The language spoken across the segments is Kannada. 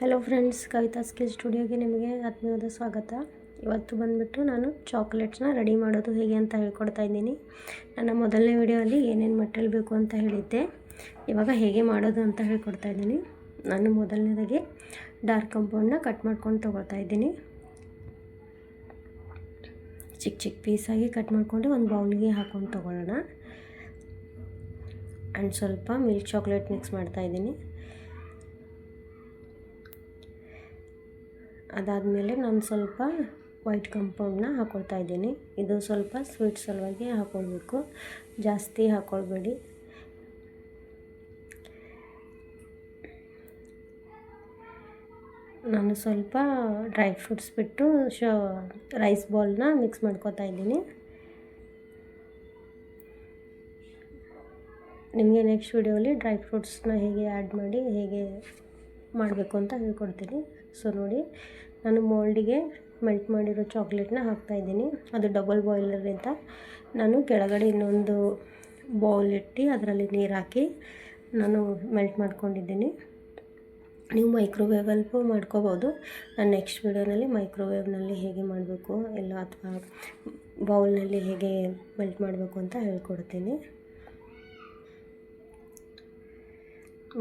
ಹಲೋ ಫ್ರೆಂಡ್ಸ್, ಕವಿತಾ ಸ್ಕಿಲ್ ಸ್ಟುಡಿಯೋಗೆ ನಿಮಗೆ ಆತ್ಮೀಯವಾದ ಸ್ವಾಗತ. ಇವತ್ತು ಬಂದುಬಿಟ್ಟು ನಾನು ಚಾಕ್ಲೇಟ್ಸ್ನ ರೆಡಿ ಮಾಡೋದು ಹೇಗೆ ಅಂತ ಹೇಳ್ಕೊಡ್ತಾ ಇದ್ದೀನಿ. ನನ್ನ ಮೊದಲನೇ ವಿಡಿಯೋಲ್ಲಿ ಏನೇನು ಮಟೀರಿಯಲ್ ಬೇಕು ಅಂತ ಹೇಳಿದ್ದೆ. ಇವಾಗ ಹೇಗೆ ಮಾಡೋದು ಅಂತ ಹೇಳ್ಕೊಡ್ತಾ ಇದ್ದೀನಿ. ನಾನು ಮೊದಲನೇದಾಗಿ ಡಾರ್ಕ್ ಕಾಂಪೌಂಡನ್ನ ಕಟ್ ಮಾಡ್ಕೊಂಡು ತೊಗೊಳ್ತಾ ಇದ್ದೀನಿ. ಚಿಕ್ಕ ಚಿಕ್ಕ ಪೀಸಾಗಿ ಕಟ್ ಮಾಡಿಕೊಂಡು ಒಂದು ಬೌಲ್ಗೆ ಹಾಕ್ಕೊಂಡು ತೊಗೊಳ್ಳೋಣ. ಆ್ಯಂಡ್ ಸ್ವಲ್ಪ ಮಿಲ್ಕ್ ಚಾಕ್ಲೇಟ್ ಮಿಕ್ಸ್ ಮಾಡ್ತಾಯಿದ್ದೀನಿ. ಅದಾದಮೇಲೆ ನಾನು ಸ್ವಲ್ಪ ವೈಟ್ ಕಾಂಪೌಂಡನ್ನ ಹಾಕ್ಕೊಳ್ತಾ ಇದ್ದೀನಿ. ಇದು ಸ್ವಲ್ಪ ಸ್ವೀಟ್ ಸಲುವಾಗಿ ಹಾಕ್ಕೊಳ್ಬೇಕು, ಜಾಸ್ತಿ ಹಾಕ್ಕೊಳ್ಬೇಡಿ. ನಾನು ಸ್ವಲ್ಪ ಡ್ರೈ ಫ್ರೂಟ್ಸ್ ಬಿಟ್ಟು ರೈಸ್ ಬಾಲ್ನ ಮಿಕ್ಸ್ ಮಾಡ್ಕೊತಾ ಇದ್ದೀನಿ. ನಿಮಗೆ ನೆಕ್ಸ್ಟ್ ವಿಡಿಯೋಲಿ ಡ್ರೈ ಫ್ರೂಟ್ಸ್ನ ಹೇಗೆ ಆ್ಯಡ್ ಮಾಡಿ ಹೇಗೆ ಮಾಡಬೇಕು ಅಂತ ಹೇಳ್ಕೊಡ್ತೀನಿ. ಸೊ ನೋಡಿ, ನಾನು ಮೋಲ್ಡಿಗೆ ಮೆಲ್ಟ್ ಮಾಡಿರೋ ಚಾಕ್ಲೇಟ್ನ ಹಾಕ್ತಾಯಿದ್ದೀನಿ. ಅದು ಡಬಲ್ ಬಾಯ್ಲರ್ ಅಂತ ನಾನು ಕೆಳಗಡೆ ಇನ್ನೊಂದು ಬೌಲ್ ಇಟ್ಟು ಅದರಲ್ಲಿ ನೀರು ಹಾಕಿ ನಾನು ಮೆಲ್ಟ್ ಮಾಡ್ಕೊಂಡಿದ್ದೀನಿ. ನೀವು ಮೈಕ್ರೋವೇವಲ್ಲೂ ಮಾಡ್ಕೋಬೋದು. ನಾನು ನೆಕ್ಸ್ಟ್ ವಿಡಿಯೋನಲ್ಲಿ ಮೈಕ್ರೋವೇವ್ನಲ್ಲಿ ಹೇಗೆ ಮಾಡಬೇಕು ಇಲ್ಲ ಅಥವಾ ಬೌಲ್ನಲ್ಲಿ ಹೇಗೆ ಮೆಲ್ಟ್ ಮಾಡಬೇಕು ಅಂತ ಹೇಳ್ಕೊಡ್ತೀನಿ.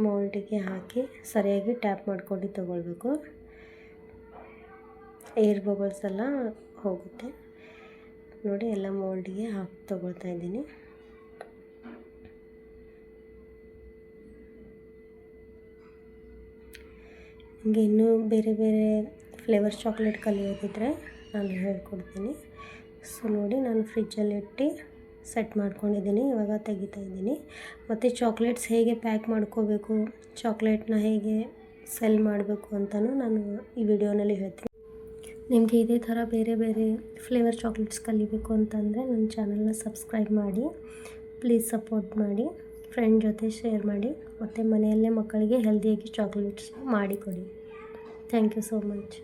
ಮೋಲ್ಡಿಗೆ ಹಾಕಿ ಸರಿಯಾಗಿ ಟ್ಯಾಪ್ ಮಾಡ್ಕೊಂಡು ತಗೊಳ್ಬೇಕು. ಏರ್ ಬಬಲ್ಸ್ ಎಲ್ಲ ಹೋಗುತ್ತೆ. ನೋಡಿ, ಎಲ್ಲ ಮೋಲ್ಡಿಗೆ ಹಾಕಿ ತೊಗೊಳ್ತಾ ಇದ್ದೀನಿ. ನಿಮಗೆ ಇನ್ನೂ ಬೇರೆ ಬೇರೆ ಫ್ಲೇವರ್ಸ್ ಚಾಕ್ಲೇಟ್ ಕಲಿಯೋದಿದ್ದರೆ ನಾನು ಹೇಳ್ಕೊಡ್ತೀನಿ. ಸೊ ನೋಡಿ, ನಾನು ಫ್ರಿಜ್ಜಲ್ಲಿ ಇಟ್ಟು ಸೆಟ್ ಮಾಡ್ಕೊಂಡಿದ್ದೀನಿ. ಇವಾಗ ತೆಗಿತಾ ಇದ್ದೀನಿ. ಮತ್ತು ಚಾಕ್ಲೇಟ್ಸ್ ಹೇಗೆ ಪ್ಯಾಕ್ ಮಾಡ್ಕೋಬೇಕು, ಚಾಕ್ಲೇಟ್ನ ಹೇಗೆ ಸೆಲ್ ಮಾಡಬೇಕು ಅಂತಲೂ ನಾನು ಈ ವಿಡಿಯೋನಲ್ಲಿ ಹೇಳ್ತೀನಿ. ನಿಮಗೆ ಇದೇ ಥರ ಬೇರೆ ಬೇರೆ ಫ್ಲೇವರ್ ಚಾಕ್ಲೇಟ್ಸ್ ಕಲಿಬೇಕು ಅಂತಂದರೆ ನನ್ನ ಚಾನಲ್ನ ಸಬ್ಸ್ಕ್ರೈಬ್ ಮಾಡಿ, ಪ್ಲೀಸ್ ಸಪೋರ್ಟ್ ಮಾಡಿ, ಫ್ರೆಂಡ್ ಜೊತೆ ಶೇರ್ ಮಾಡಿ, ಮತ್ತು ಮನೆಯಲ್ಲೇ ಮಕ್ಕಳಿಗೆ ಹೆಲ್ದಿಯಾಗಿ ಚಾಕ್ಲೇಟ್ಸ್ ಮಾಡಿಕೊಡಿ. Thank you so much.